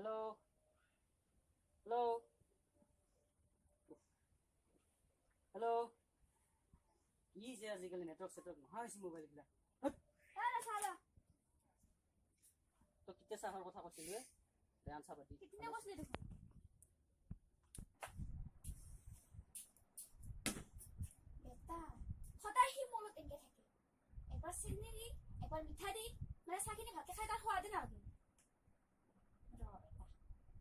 hello hello hello কি যে আজিকালি নেটৱৰ্ক সেটৱৰ্ক নহয় হৈছে মোবাইল বিলাক তো কিতে চাহৰ কথা কৈছিলো ধ্যান চাবাতি কিতনে কৈছিলি দেখোন বেটা সদায় সি মনত একে থাকে একবাৰ চেনি দি একবাৰ মিঠা দি মানে চাহখিনি ভালকে খাই তাৰ সোৱাদে নালাগে ৰ বেটা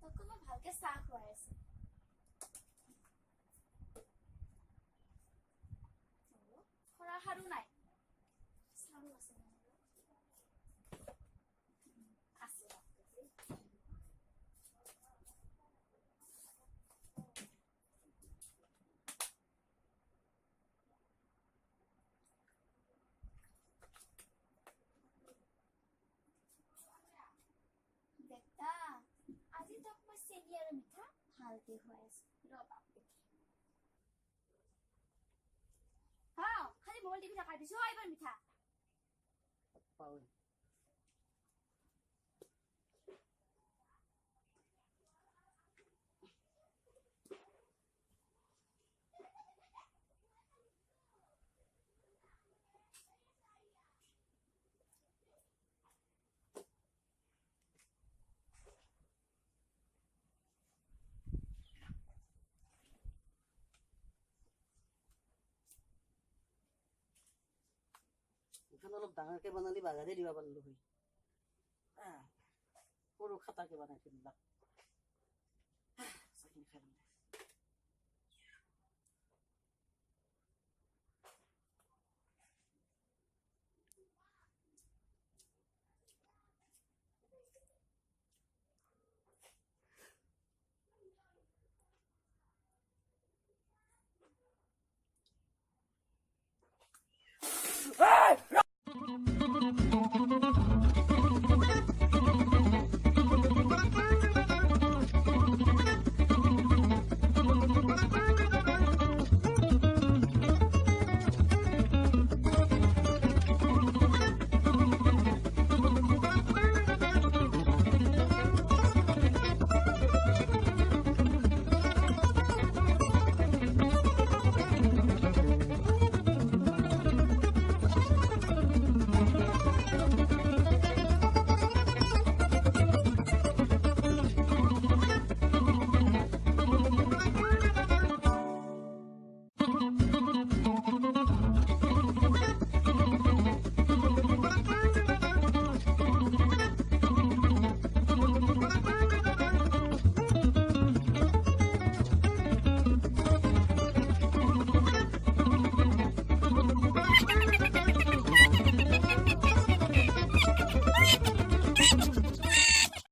তোক মই ভালকে চাহ খুৱাই আছো খৰা সাৰু নাই চাহু আছে আছে বেটা আজি তোক মই চেনি আৰু মিঠা ভালকে খুৱাই আছো ৰ বাপ খালি মোবাইল টিভি থাকাই দিছো এবাৰ মিঠা পাউল এখন অলপ ডাঙৰকে বনালি বাগাৰে দিবা পাৰিলো হয় সৰু খাটাকে বনাই থৈ দিলা চাকিনি খাই